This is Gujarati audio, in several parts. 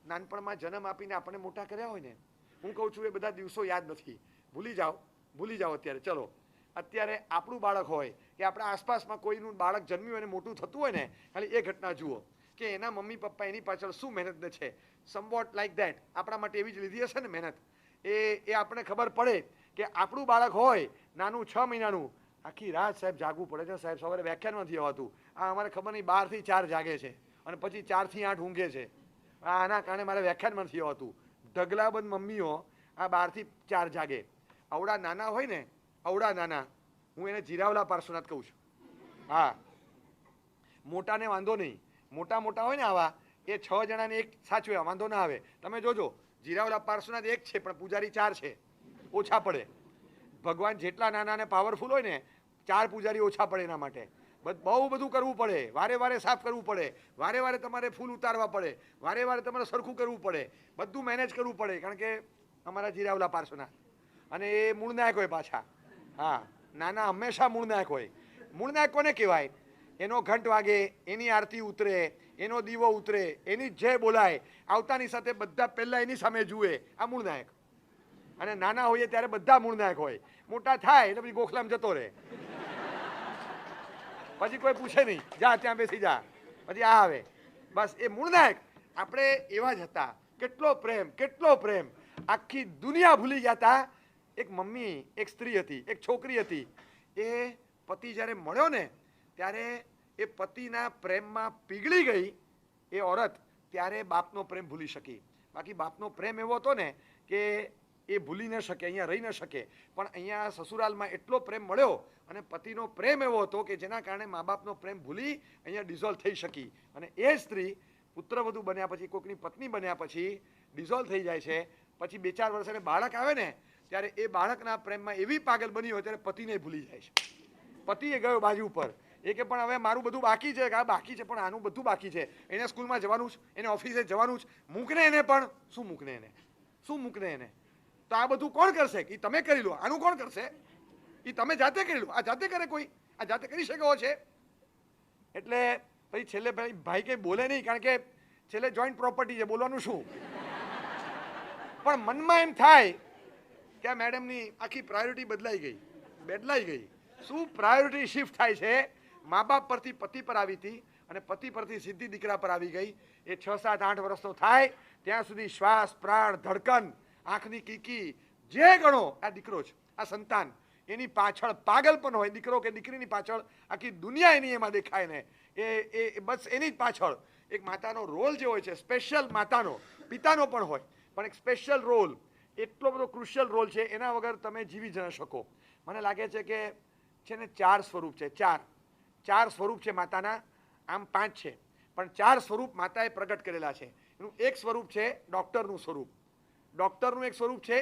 નાનપણમાં જન્મ આપીને આપણને મોટા કર્યા હોય ને, હું કહું છું એ બધા દિવસો યાદ નથી. ભૂલી જાઓ અત્યારે. ચલો અત્યારે આપણું બાળક હોય કે આપણા આસપાસમાં કોઈનું બાળક જન્મ્યું અને મોટું થતું હોય ને, ખાલી એ ઘટના જુઓ કે એના મમ્મી પપ્પા એની પાછળ શું મહેનત છે. સમવોટ લાઈક ધેટ આપણા માટે એવી જ લીધી હશે ને મહેનત. એ આપણને ખબર પડે કે આપણું બાળક હોય નાનું 6 મહિનાનું, આખી રાત સાહેબ જાગવું પડે છે સાહેબ, સવારે વ્યાખ્યાન નથી આવતું. આ અમારે ખબર નહીં 12 થી 4 જાગે છે અને પછી 4 થી 8 ઊંઘે છે. આના કારણે મારે વ્યાખ્યાન નથી આવતું. ઢગલાબંધ મમ્મીઓ આ 12 થી 4 જાગે. અવડા નાના હોય ને, અવડા નાના, હું એને જીરાવલા પાર્શ્વનાથ કહું છું. હા, મોટાને વાંધો નહીં. મોટા હોય ને આવા, એ 6 જણાને એક સાચવે, વાંધો ના આવે. તમે જોજો જીરાવલા પાર્શ્વનાથ એક છે પણ પૂજારી 4 છે, ઓછા પડે. ભગવાન જેટલા નાના અને પાવરફુલ હોય ને, 4 પૂજારી ઓછા પડે એના માટે. બહુ બધું કરવું પડે, વારે સાફ કરવું પડે, વારે તમારે ફૂલ ઉતારવા પડે, વારે તમારે સરખું કરવું પડે, બધું મેનેજ કરવું પડે. કારણ કે અમારા જીરાવલા પાર્શ્વનાથ, અને એ મૂળનાયક હોય પાછા. હા, નાના હંમેશા મૂળનાયક હોય. મૂળનાયક કોને કહેવાય? એનો ઘંટ વાગે, એની આરતી ઉતરે, એનો દીવો ઉતરે, એની જય બોલાય, આવતાની સાથે બધા પહેલા એની સામે જુએ, આ મૂળનાયક. અને નાના હોઈએ ત્યારે બધા મૂળનાયક હોય. મોટા થાય એટલે પછી ગોખલામાં જતો રહે, પછી કોઈ પૂછે નહીં, જા ત્યાં બેસી જા, પછી આ આવે. બસ એ મૂળનાયક. આપણે એવા જ હતા. કેટલો પ્રેમ. આખી દુનિયા ભૂલી ગયા હતા. એક મમ્મી, એક સ્ત્રી હતી, એક છોકરી હતી. એ પતિ જ્યારે મળ્યો ને, ત્યારે એ પતિના પ્રેમમાં પીગળી ગઈ એ ઓરત, ત્યારે બાપનો પ્રેમ ભૂલી શકી. બાકી બાપનો પ્રેમ એવો હતો ને કે એ ભૂલી ન શકે, અહીંયા રહી ન શકે. પણ અહીંયા સસુરાલમાં એટલો પ્રેમ મળ્યો અને પતિનો પ્રેમ એવો હતો કે જેના કારણે મા બાપનો પ્રેમ ભૂલી અહીંયા ડિઝોલ્વ થઈ શકી. અને એ સ્ત્રી પુત્રવધુ બન્યા પછી, કોઈકની પત્ની બન્યા પછી ડિઝોલ્વ થઈ જાય છે. પછી 2-4 વર્ષ એને બાળક આવે ને, ત્યારે એ બાળકના પ્રેમમાં એવી પાગલ બની હોય ત્યારે પતિને ભૂલી જાય છે. પતિએ ગયો બાજુ ઉપર, એ કે પણ હવે મારું બધું બાકી છે. આ બાકી છે પણ આનું બધું બાકી છે. એને સ્કૂલમાં જવાનું જ, એને ઓફિસે જવાનું જ, મૂકને એને. પણ શું મૂકને એને? તો આ બધું કોણ કરશે? એ તમે કરી લો. આનું કોણ કરશે? એ તમે જાતે કરી લો. આ જાતે કરે કોઈ? આ જાતે કરી શકે છે? એટલે પછી છેલ્લે ભાઈ કંઈ બોલે નહીં, કારણ કે છેલ્લે જોઈન્ટ પ્રોપર્ટી છે, બોલવાનું શું? પણ મનમાં એમ થાય કે આ મેડમની આખી પ્રાયોરિટી બદલાઈ ગઈ. શું પ્રાયોરિટી શિફ્ટ થાય છે? મા બાપ પરથી પતિ પર આવી હતી અને પતિ પરથી સીધી દીકરા પર આવી ગઈ. એ 6, 7, 8 વર્ષનો થાય ત્યાં સુધી શ્વાસ, પ્રાણ, ધડકન, આંખની કીકી જે ગણો, આ દીકરો છે, આ સંતાન. એની પાછળ પાગલપન હોય. દીકરો કે દીકરીની પાછળ આખી દુનિયા એની એમાં દેખાય ને, એ બસ એની જ પાછળ. એક માતાનો રોલ જે હોય છે, સ્પેશિયલ માતાનો, પિતાનો પણ હોય, પણ એક સ્પેશિયલ રોલ, એટલો બધો ક્રુશિયલ રોલ છે, એના વગર તમે જીવી જ ન શકો. મને લાગે છે કે છે ને 4 સ્વરૂપ છે. 4 સ્વરૂપ છે માતાના. આમ 5 છે, પણ 4 સ્વરૂપ માતાએ પ્રગટ કરેલા છે. એનું એક સ્વરૂપ છે ડૉક્ટરનું સ્વરૂપ. ડૉક્ટરનું એક સ્વરૂપ છે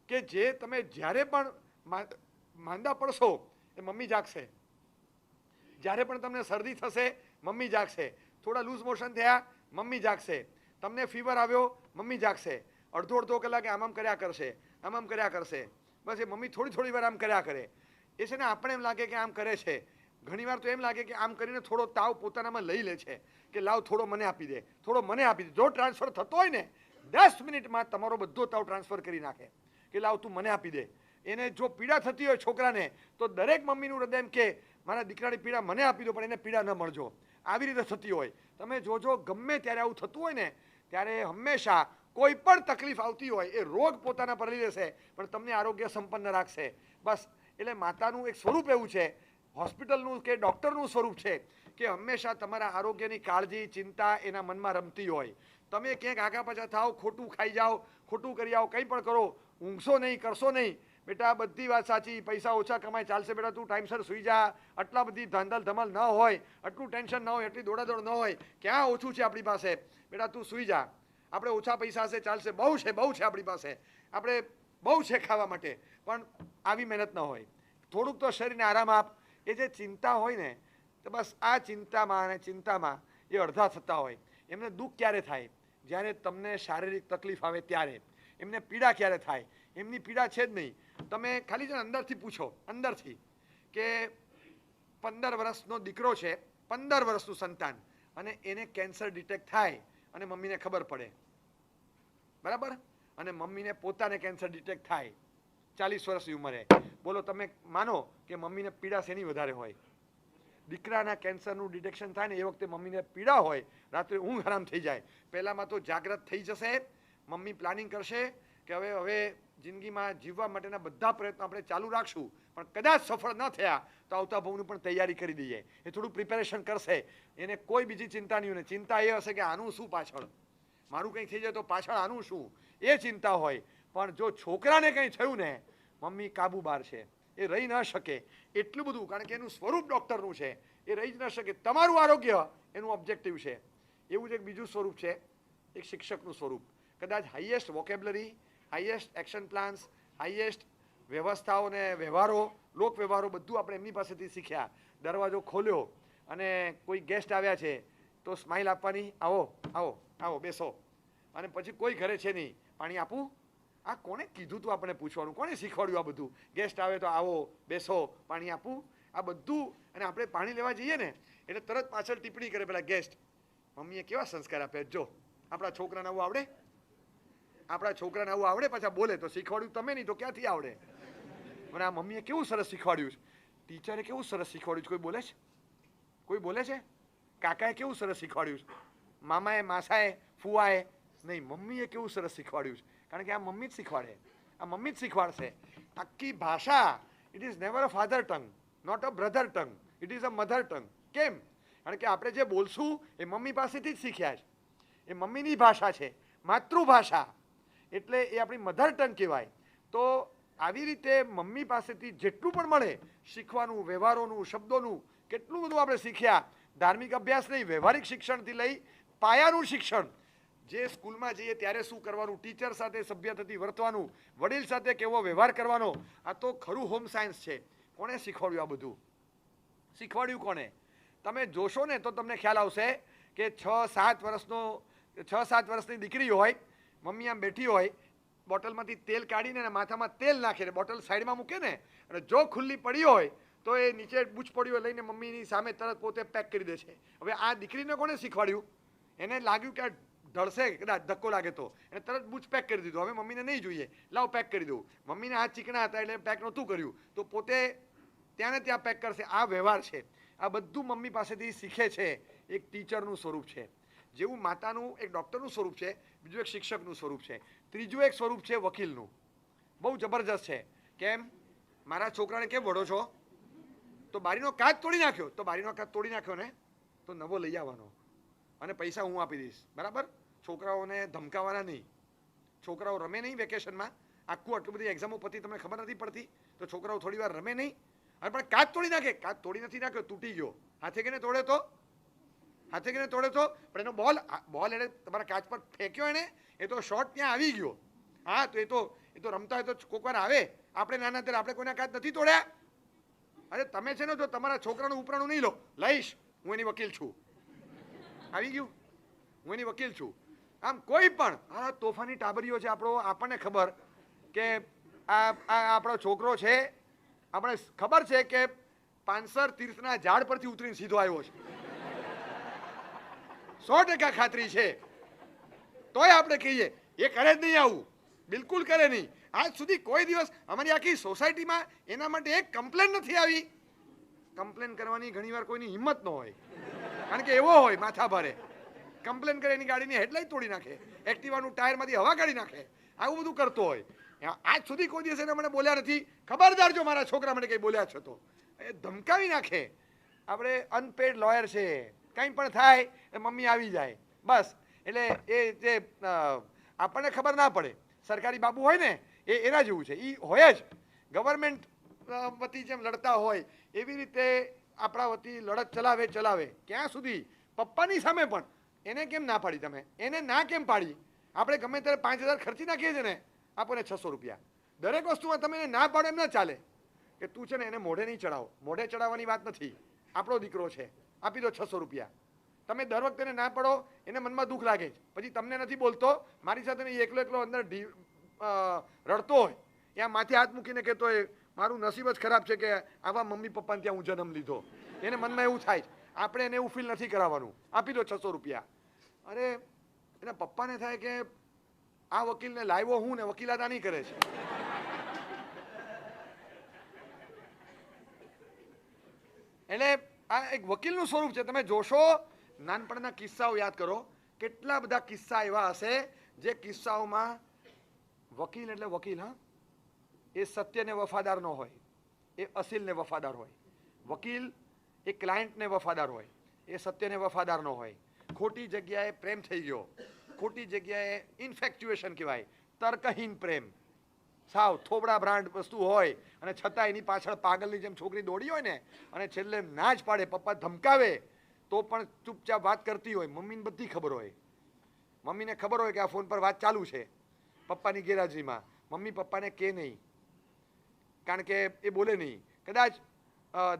કે જે તમે જ્યારે પણ માંદા પડશો એ મમ્મી જાગશે. જ્યારે પણ તમને શરદી થશે, મમ્મી જાગશે. થોડા લૂઝ મોશન થયા, મમ્મી જાગશે. તમને ફીવર આવ્યો, મમ્મી જાગશે. અડધો કલાકે આમ કર્યા કરશે. બસ એ મમ્મી થોડી વાર આમ કર્યા કરે. એ છે ને, આપણે એમ લાગે કે આમ કરે છે. ઘણીવાર તો એમ લાગે કે આમ કરીને થોડો તાવ પોતાનામાં લઈ લે છે કે લાવ થોડો મને આપી દે. જો ટ્રાન્સફર થતો હોય ને, 10 મિનિટમાં તમારો બધો તાવ ટ્રાન્સફર કરી નાખે કે લાવ તું મને આપી દે. એને જો પીડા થતી હોય છોકરાને, તો દરેક મમ્મીનું હૃદય એમ કે મારા દીકરાની પીડા મને આપી દો, પણ એને પીડા ન મળજો. આવી રીતે થતી હોય. તમે જોજો, ગમે ત્યારે આવું થતું હોય ને, ત્યારે હંમેશા કોઈ પણ તકલીફ આવતી હોય, એ રોગ પોતાના પર લઈ લેશે પણ તમને આરોગ્ય સંપન્ન રાખશે. બસ. એટલે માતાનું એક સ્વરૂપ એવું છે, હોસ્પિટલનું કે ડૉક્ટરનું સ્વરૂપ છે કે હંમેશા તમારા આરોગ્યની કાળજી, ચિંતા એના મનમાં રમતી હોય. તમે ક્યાંક આગા પાછા થાવ, ખોટું ખાઈ જાઓ, ખોટું કરી આવો, કંઈ પણ કરો, ઊંઘશો નહીં, કરશો નહીં. બેટા બધી વાત સાચી, પૈસા ઓછા કમાય ચાલશે બેટા, તું ટાઈમસર સુઈ જા. આટલા બધી ધાંધલ ધમાલ ન હોય, આટલું ટેન્શન ન હોય, આટલી દોડાદોડ ન હોય, ક્યાં ઓછું છે આપણી પાસે? બેટા તું સુઈ જા. આપણે ઓછા પૈસા હશે ચાલશે, બહુ છે આપણી પાસે, આપણે બહુ છે ખાવા માટે, પણ આવી મહેનત ન હોય. થોડુંક તો શરીરને આરામ આપ. એ જે ચિંતા હોય ને, તો બસ આ ચિંતામાં એ અડધા થતા હોય. એમને દુઃખ ક્યારે થાય? જ્યારે તમને શારીરિક તકલીફ આવે ત્યારે. એમને પીડા ક્યારે થાય? એમની પીડા છે જ નહીં. તમે ખાલી છે ને અંદરથી પૂછો, અંદરથી, કે 15 વર્ષનો દીકરો છે, 15 વર્ષનું સંતાન, અને એને કેન્સર ડિટેક્ટ થાય અને મમ્મીને ખબર પડે, બરાબર, અને મમ્મીને પોતાને કેન્સર ડિટેક્ટ થાય 40 વર્ષની ઉંમરે. બોલો તમે માનો કે મમ્મીને પીડા શેની વધારે હોય? દીકરાના કેન્સરનું ડિટેક્શન થાય ને એ વખતે મમ્મીને પીડા હોય, રાત્રે ઊંઘ હરામ થઈ જાય. પહેલામાં તો જાગ્રત થઈ જશે, મમ્મી પ્લાનિંગ કરશે કે હવે જિંદગીમાં જીવવા માટેના બધા પ્રયત્નો આપણે ચાલુ રાખશું, પણ કદાચ સફળ ન થયા તો આવતા ભાવની પણ તૈયારી કરી દઈએ. એ થોડું પ્રિપેરેશન કરશે, એને કોઈ બીજી ચિંતા નહીં હોય. ચિંતા એ હશે કે આનું શું પાછળ, મારું કંઈ થઈ જાય તો પાછળ આનું શું, એ ચિંતા હોય. પણ જો છોકરાને કંઈ થયું ને, મમ્મી કાબુ બહાર છે, એ રહી ન શકે એટલું બધું, કારણ કે એનું સ્વરૂપ ડૉક્ટરનું છે, એ રહી જ ન શકે. તમારું આરોગ્ય એનું ઓબ્જેક્ટિવ છે. એવું જ એક બીજું સ્વરૂપ છે, એક શિક્ષકનું સ્વરૂપ. કદાચ highest vocabulary, highest action plans, highest વ્યવસ્થાઓ ને વ્યવહારો, લોક વ્યવહારો બધું આપણે એમની પાસેથી શીખ્યા. દરવાજો ખોલ્યો અને કોઈ ગેસ્ટ આવ્યા છે તો સ્માઇલ આપવાની, આવો આવો આવો બેસો, અને પછી કોઈ ઘરે છે નહીં, પાણી આપું? આ કોણે કીધું તું આપણે પૂછવાનું, કોણે શીખવાડ્યું આ બધું? ગેસ્ટ આવે તો આવો બેસો, પાણી આપું, આ બધું. અને આપણે પાણી લેવા જઈએ ને એટલે તરત પાછળ ટિપ્પણી કરે પેલા ગેસ્ટ, મમ્મીએ કેવા સંસ્કાર આપ્યા, જો આપણા છોકરાને આવું આવડે, આપણા છોકરાને આવું આવડે, પાછા બોલે તો શીખવાડ્યું તમે નહીં તો ક્યાંથી આવડે? મને આ મમ્મીએ કેવું સરસ શીખવાડ્યું છે, ટીચરે કેવું સરસ શીખવાડ્યું છે, કોઈ બોલે છે? કોઈ બોલે છે? કાકાએ કેવું સરસ શીખવાડ્યું છે, મામાએ, માસાએ, ફુવાએ? નહીં, મમ્મીએ કેવું સરસ શીખવાડ્યું છે. કારણ કે આ મમ્મી જ શીખવાડે, આ મમ્મી જ શીખવાડશે. આખી ભાષા, it is never a father tongue, not a brother tongue, it is a mother tongue. કેમ? કારણ કે આપણે જે બોલશું એ મમ્મી પાસેથી જ શીખ્યા છે. એ મમ્મીની ભાષા છે, માતૃભાષા, એટલે એ આપણી મધર ટંગ કહેવાય. તો આવી રીતે મમ્મી પાસેથી જેટલું પણ મળે શીખવાનું, વ્યવહારોનું, શબ્દોનું, કેટલું બધું આપણે શીખ્યા. ધાર્મિક અભ્યાસ નહીં, વ્યવહારિક શિક્ષણથી લઈ પાયાનું શિક્ષણ, જે સ્કૂલમાં જઈએ ત્યારે શું કરવાનું, ટીચર સાથે સભ્ય થતી વર્તવાનું, વડીલ સાથે કેવો વ્યવહાર કરવાનો, આ તો ખરું હોમ સાયન્સ છે. કોણે શીખવાડ્યું આ બધું? શીખવાડ્યું કોણે? તમે જોશો ને તો તમને ખ્યાલ આવશે કે 6-7 વર્ષની દીકરી હોય, મમ્મી આમ બેઠી હોય, બોટલમાંથી તેલ કાઢીને માથામાં તેલ નાખે, બોટલ સાઈડમાં મૂકે ને, અને જો ખુલ્લી પડી હોય તો એ નીચે બૂચ પડ્યો લઈને મમ્મીની સામે તરત પોતે પેક કરી દે છે. હવે આ દીકરીને કોણે શીખવાડ્યું? એને લાગ્યું કે ઢળશે, કદાચ ધક્કો લાગે તો એને તરત બૂચ પેક કરી દીધું. હવે મમ્મીને નહીં જોઈએ, લાવ પેક કરી દઉં. મમ્મીના હાથ ચીકણા હતા એટલે પેક નહોતું કર્યું, તો પોતે ત્યાં ને ત્યાં પેક કરશે. આ વ્યવહાર છે, આ બધું મમ્મી પાસેથી શીખે છે. એક ટીચરનું સ્વરૂપ છે, જેવું માતાનું એક ડૉક્ટરનું સ્વરૂપ છે, બીજું એક શિક્ષકનું સ્વરૂપ છે, ત્રીજું એક સ્વરૂપ છે વકીલનું. બહુ જબરજસ્ત છે. કેમ? મારા છોકરાને કેમ વળો છો? તો બારીનો કાચ તોડી નાખ્યો, તો બારીનો કાચ તોડી નાખ્યો ને તો નવો લઈ આવવાનો અને પૈસા હું આપી દઈશ, બરાબર? છોકરાઓને ધમકાવાના નહીં. છોકરાઓ રમે નહીં વેકેશનમાં, આખું આટલું બધી એક્ઝામો પતી તમને ખબર નથી પડતી, તો છોકરાઓ થોડી વાર રમે નહીં. અને પણ કાચ તોડી નાખે, કાચ તોડી નથી નાખ્યો, તૂટી ગયો. હાથે ગઈને તોડે તો, હાથે ગઈને તોડે તો, પણ એનો બોલ એટલે તમારા કાચ પર ફેંક્યો એને, એ તો શોટ ત્યાં આવી ગયો. હા, તો એ તો રમતા હોય તો કોક વાર આવે. આપણે નાના ત્યારે આપણે કોઈના કાચ નથી તોડ્યા. અરે તમે છે ને, જો તમારા છોકરાનું ઉપરાણું નહીં લો, લઈશ, હું એની વકીલ છું. આવી ગયું, હું એની વકીલ છું. આમ કોઈ પણ આ તોફાની ટાબરીઓ છે આપણો, આપણને ખબર કે આ આપણો છોકરો છે, આપણે ખબર છે કે પાંસર તીર્થના ઝાડ પરથી ઉતરીને સીધો આવ્યો છે, 100% ખાતરી છે. તોય આપણે કહીએ એ કરે જ નહીં, આવું બિલકુલ કરે નહીં. આજ સુધી કોઈ દિવસ અમારી આખી સોસાયટીમાં એના માટે એક કમ્પ્લેન નથી આવી. કમ્પ્લેન કરવાની ઘણીવાર કોઈની હિંમત ન હોય, કારણ કે એવો હોય માથા ભારે. કમ્પ્લેન કરે એની ગાડીની હેડલાઇટ તોડી નાખે, એક્ટિવાનું ટાયરમાંથી હવા કાઢી નાખે, આવું બધું કરતો હોય. આજ સુધી કોઈ દિવસ એને મને બોલ્યા નથી. ખબરદાર જો મારા છોકરા મને કંઈ બોલ્યા છે તો એ ધમકાવી નાખે. આપણે અનપેડ લોયર છે, કંઈ પણ થાય એ મમ્મી આવી જાય, બસ. એટલે એ જે આપણને ખબર ના પડે, સરકારી બાબુ હોય ને એના જેવું છે. એ હોય જ, ગવર્મેન્ટ વતી જેમ લડતા હોય એવી રીતે આપણા વતી લડત ચલાવે. ક્યાં સુધી? પપ્પાની સામે પણ એને કેમ ના પાડી? તમે એને ના કેમ પાડી? આપણે ગમે ત્યારે 5000 ખર્ચી નાખીએ છીએ ને, આપોને 600 રૂપિયા. દરેક વસ્તુમાં તમે એને ના પાડો એમ ના ચાલે કે તું છે ને એને મોઢે નહીં ચડાવો. મોઢે ચડાવવાની વાત નથી, આપણો દીકરો છે, આપી દો 600 રૂપિયા. તમે દર વખતે એને ના પાડો, એને મનમાં દુઃખ લાગે છે. પછી તમને નથી બોલતો, મારી સાથે એકલો અંદર રડતો હોય, ત્યાં માથે હાથ મૂકીને કહેતો હોય મારું નસીબ જ ખરાબ છે કે આવા મમ્મી પપ્પાને ત્યાં હું જન્મ લીધો. એને મનમાં એવું થાય. આપણે એને એવું ફીલ નથી કરાવવાનું. આપી દો 600 રૂપિયા. અરે એના પપ્પાને થાય કે આ વકીલને લાવ્યો હું ને વકીલાદાની કરે છે. એટલે આ એક વકીલનું સ્વરૂપ છે. તમે જોશો નાનપણના કિસ્સાઓ યાદ કરો, કેટલા બધા કિસ્સા એવા હશે જે કિસ્સાઓમાં વકીલ એટલે વકીલ, હા, એ સત્યને વફાદાર ન હોય, એ અસીલને વફાદાર હોય. વકીલ એ ક્લાયન્ટને વફાદાર હોય, એ સત્યને વફાદાર ન હોય. ખોટી જગ્યાએ પ્રેમ થઈ ગયો, ખોટી જગ્યાએ ઇન્ફેક્ચ્યુએશન કહેવાય, તર્કહીન પ્રેમ, સાવ થોબડા બ્રાન્ડ વસ્તુ હોય અને છતાં એની પાછળ પાગલની જેમ છોકરી દોડી હોય ને, અને છેલ્લે ના જ પાડે, પપ્પા ધમકાવે તો પણ ચૂપચાપ વાત કરતી હોય. મમ્મીને બધી ખબર હોય, મમ્મીને ખબર હોય કે આ ફોન પર વાત ચાલુ છે પપ્પાની ગેરહાજરીમાં. મમ્મી પપ્પાને કે નહીં, કારણ કે એ બોલે નહીં, કદાચ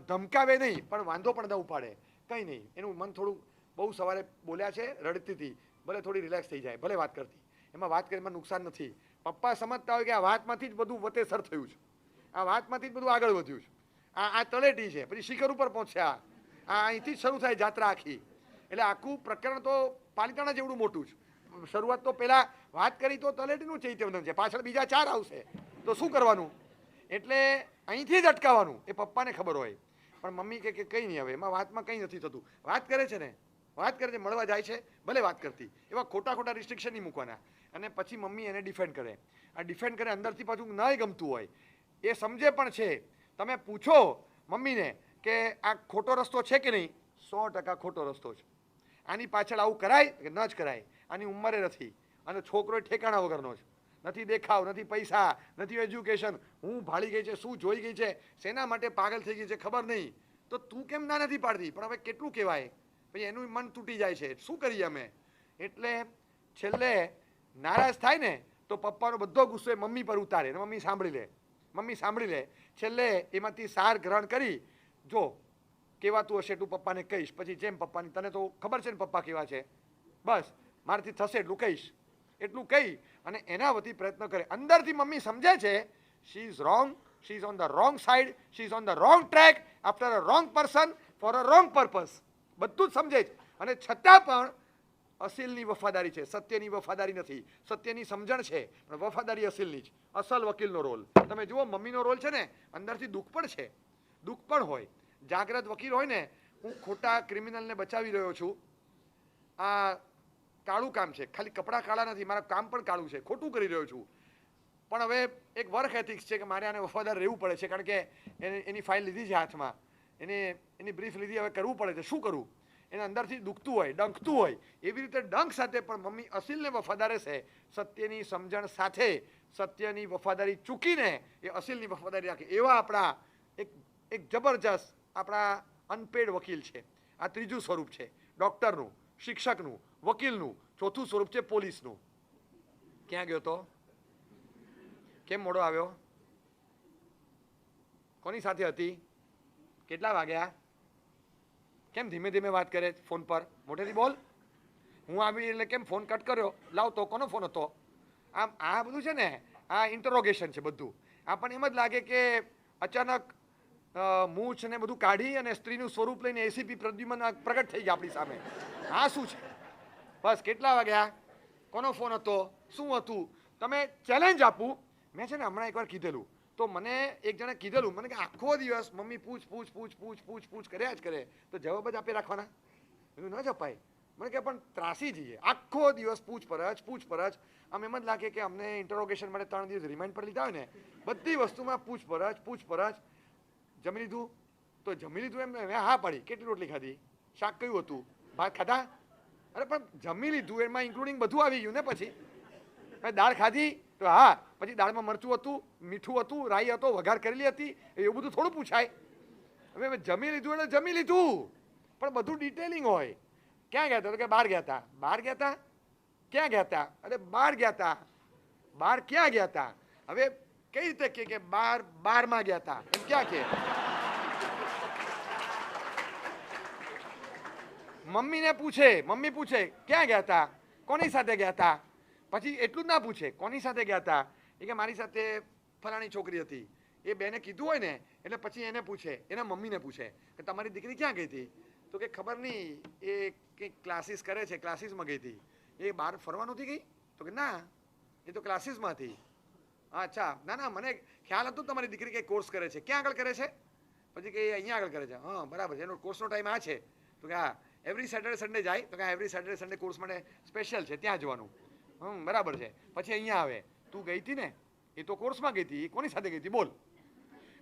ધમકાવે નહીં પણ વાંધો પણ ન ઉપાડે, કંઈ નહીં. એનું મન થોડું બહુ સવારે બોલ્યા છે, રડતી હતી, ભલે થોડી રિલેક્સ થઈ જાય, ભલે વાત કરતી, એમાં વાત કરીમાં નુકસાન નથી. પપ્પા સમજતા હોય કે આ વાતમાંથી જ બધું વતેસર થયું છે, આ વાતમાંથી જ બધું આગળ વધ્યું છે, આ તળેટી છે, પછી શિખર ઉપર પહોંચ્યા, આ અહીંથી જ શરૂ થાય જાત્રા આખી. એટલે આખું પ્રકરણ તો પાલિતાણા જેવડું મોટું છે. શરૂઆત તો પહેલાં વાત કરી તો તળેટીનું ચૈત્યવંદન છે, પાછળ બીજા 4 આવશે, તો શું કરવાનું? એટલે અહીંથી જ અટકાવવાનું, એ પપ્પાને ખબર હોય. પણ મમ્મી કે કંઈ નહીં, હવે એમાં વાતમાં કંઈ નથી થતું. વાત કરે છે ને, વાત કરે છે, મળવા જાય છે, ભલે વાત કરતી. એવા ખોટા ખોટા રિસ્ટ્રિક્શન નહીં મૂકવાના. અને પછી મમ્મી એને ડિફેન્ડ કરે. આ ડિફેન્ડ કરે અંદરથી પાછું નહીં ગમતું હોય, એ સમજે પણ છે. તમે પૂછો મમ્મીને કે આ ખોટો રસ્તો છે કે નહીં, 100% ખોટો રસ્તો છે. આની પાછળ આવું કરાય કે ન જ કરાય, આની ઉંમરે નથી, અને છોકરો ઠેકાણા વગરનો છે, નથી દેખાવ, નથી પૈસા, નથી એજ્યુકેશન, હું ભાળી ગઈ છે, શું જોઈ ગઈ છે, શેના માટે પાગલ થઈ ગઈ છે ખબર નહીં, તો તું કેમ ના નથી પાડતી? પણ હવે કેટલું કહેવાય, પછી એનું મન તૂટી જાય છે, શું કરીએ અમે? એટલે છેલ્લે નારાજ થાય ને તો પપ્પાનો બધો ગુસ્સો એ મમ્મી પર ઉતારે, અને મમ્મી સાંભળી લે. છેલ્લે એમાંથી સાર ગ્રહણ કરી, જો કહેવાતું હશે એટલું પપ્પાને કહીશ, પછી જેમ પપ્પાની, તને તો ખબર છે ને પપ્પા કેવા છે, બસ મારાથી થશે એટલું કહીશ, એટલું કહી અને એના વતી પ્રયત્ન કરે. અંદરથી મમ્મી સમજે છે she is wrong, she is on the wrong side, she is on the wrong track, after a wrong person, for a wrong purpose, બધું જ સમજે છે. અને છતાં પણ અસીલની વફાદારી છે, સત્યની વફાદારી નથી. સત્યની સમજણ છે પણ વફાદારી અસીલની જ. અસલ વકીલનો રોલ તમે જુઓ, મમ્મીનો રોલ છે ને, અંદરથી દુઃખ પણ છે, દુઃખ પણ હોય. જાગ્રત વકીલ હોય ને, હું ખોટા ક્રિમિનલને બચાવી રહ્યો છું, આ કાળું કામ છે, ખાલી કપડાં કાળા નથી, મારા કામ પણ કાળું છે, ખોટું કરી રહ્યો છું, પણ હવે એક વર્ક એથિક્સ છે કે મારે આને વફાદાર રહેવું પડે છે, કારણ કે એની ફાઇલ લીધી છે હાથમાં, એની બ્રીફ લીધી, હવે કરવું પડે છે, શું કરું? એને અંદરથી દુખતું હોય, ડંખતું હોય. એવી રીતે ડંખ સાથે પણ મમ્મી અસીલને વફાદાર છે, સત્યની સમજણ સાથે, સત્યની વફાદારી ચૂકીને એ અસીલની વફાદારી રાખે. એવા આપણા એક જબરજસ્ત આપણા અનપેડ વકીલ છે. આ ત્રીજું સ્વરૂપ છે ડૉક્ટરનું, શિક્ષકનું, વકીલનું. ચોથું સ્વરૂપ છે પોલીસનું. ક્યાં ગયો તો? કેમ મોડો આવ્યો? કોની સાથે હતી? કેટલા વાગ્યા? કેમ ધીમે ધીમે વાત કરે ફોન પર? મોટેથી બોલ. હું આવી એટલે કેમ ફોન કટ કર્યો? લાવ તો કોનો ફોન હતો? આમ આ બધું છે ને, આ ઇન્ટરોગેશન છે બધું. આપણને એમ જ લાગે કે અચાનક મૂછ ને બધું કાઢી અને સ્ત્રીનું સ્વરૂપ લઈને એસીપી પ્રદ્યુમન પ્રગટ થઈ ગયા આપણી સામે. આ શું છે? બસ કેટલા વાગ્યા? કોનો ફોન હતો? શું હતું? તમે ચેલેન્જ આપું. મેં છે ને હમણાં એકવાર કીધેલું, તો મને એક જણે કીધેલું, મને કે આખો દિવસ મમ્મી પૂછ કર્યા જ કરે, તો જવાબ જ આપી રાખવાના? એવું ન જપાય. મને કે પણ ત્રાસી જઈએ, આખો દિવસ પૂછપરછ. આમ એમ જ લાગે કે અમને ઇન્ટરોગેશન માટે 3 દિવસ રિમાઇન્ડ પર લીધા હોય ને, બધી વસ્તુમાં પૂછપરછ. જમી લીધું? તો જમી લીધું એમ મેં હા પાડી. કેટલી રોટલી ખાધી? શાક કયું હતું? ભાત ખાધા? અરે પણ જમી લીધું એમાં ઇન્ક્લુડિંગ બધું આવી ગયું ને. પછી મેં દાળ ખાધી? તો હા. પછી દાળમાં મરચું હતું, મીઠું હતું, રાઈ હતો, વઘાર કરેલી હતી, એવું બધું થોડું પૂછાય. હવે મેં જમી લીધું એટલે જમી લીધું, પણ બધું ડિટેલિંગ હોય. ક્યાં ગયા હતા? તો કે બહાર ગયા હતા. બહાર ગયા હતા? ક્યાં ગયા હતા? અરે બહાર ગયા હતા. બહાર ક્યાં ગયા હતા? હવે કઈ રીતે કે બારમાં ગયા હતા એમ ક્યાં કે? મમ્મી પૂછે ક્યાં ગયા હતા, કોની સાથે ગયા હતા? પછી એટલું જ ના પૂછે કોની સાથે ગયા હતા, એ કે મારી સાથે ફલાણી છોકરી હતી. એ બેને કીધું હોય ને એટલે પછી એને પૂછે, એના મમ્મીને પૂછે કે તમારી દીકરી ક્યાં ગઈ હતી? તો કે ખબર નહીં, એ કંઈક ક્લાસીસ કરે છે, ક્લાસીસમાં ગઈ હતી. એ બહાર ફરવા નહોતી ગઈ? તો કે ના, એ તો ક્લાસીસમાં હતી. અચ્છા, ના ના, મને ખ્યાલ હતું તમારી દીકરી કંઈ કોર્સ કરે છે. ક્યાં આગળ કરે છે? પછી કે અહીંયા આગળ કરે છે. હા બરાબર છે, એનો કોર્સનો ટાઈમ આ છે. તો કે હા, એવરી સેટરડે સન્ડે જાય? તો કે એવરી સેટરડે સન્ડે કોર્સ માટે સ્પેશિયલ છે, ત્યાં જવાનું. બરાબર છે. પછી અહીંયા આવે. તું ગઈ હતી ને, એ તો કોર્સમાં ગઈ હતી, એ કોની સાથે ગઈ હતી બોલ?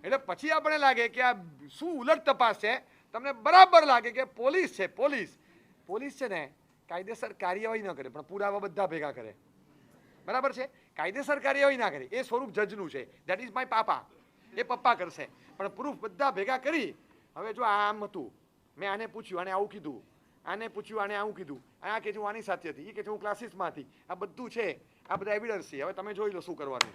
એટલે પછી આપણે લાગે કે આ શું ઉલટ તપાસ છે. તમને બરાબર લાગે કે પોલીસ છે. પોલીસ છે ને કાયદેસર કાર્યવાહી ન કરે, પણ પુરાવા બધા ભેગા કરે. બરાબર છે? કાયદેસર કાર્યવાહી ના કરે, એ સ્વરૂપ જજનું છે. ધેટ ઇઝ માય પાપા, એ પપ્પા કરશે. પણ પ્રૂફ બધા ભેગા કરી, હવે જો આમ હતું, મેં આને પૂછ્યું, આને આવું કીધું, આને પૂછ્યું, આને આવું કીધું, આ કે હું આની સાથે હતી, એ કે હું ક્લાસીસમાં હતી, આ બધું છે, આ બધા એવિડન્સ છે. હવે તમે જોઈ લો શું કરવાનું.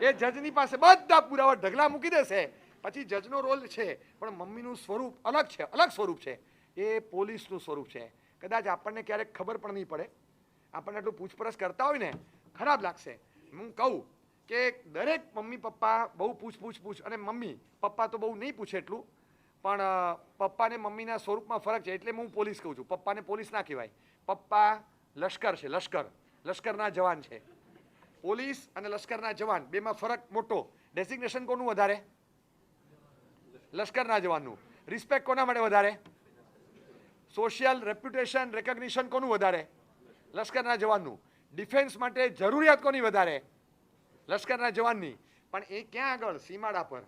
એ જજની પાસે બધા પુરાવા ઢગલા મૂકી દેશે. પછી જજનો રોલ છે, પણ મમ્મીનું સ્વરૂપ અલગ છે, અલગ સ્વરૂપ છે. એ પોલીસનું સ્વરૂપ છે. કદાચ આપણને ક્યારેક ખબર પણ નહીં પડે. આપણને એટલું પૂછપરછ કરતા હોય ને, ખરાબ લાગશે. હું કહું કે દરેક મમ્મી પપ્પા બહુ પૂછ અને મમ્મી પપ્પા તો બહુ નહીં પૂછે એટલું, પણ પપ્પાને મમ્મીના સ્વરૂપમાં ફરક છે. એટલે હું પોલીસ કહું છું. પપ્પાને પોલીસ ના કહેવાય. પપ્પા લશ્કર છે, લશ્કરના જવાન છે. પોલીસ અને લશ્કરના જવાન બેમાં ફરક મોટો. ડેઝિગ્નેશન કોનું વધારે? લશ્કરના જવાનનું. રિસ્પેક્ટ કોના માટે વધારે? સોશિયલ રેપ્યુટેશન રેકોગ્નિશન કોનું વધારે? લશ્કરના જવાનનું. ડિફેન્સ માટે જરૂરિયાત કોની વધારે? લશ્કરના જવાનની. પણ એ ક્યાં આગળ? સીમાડા પર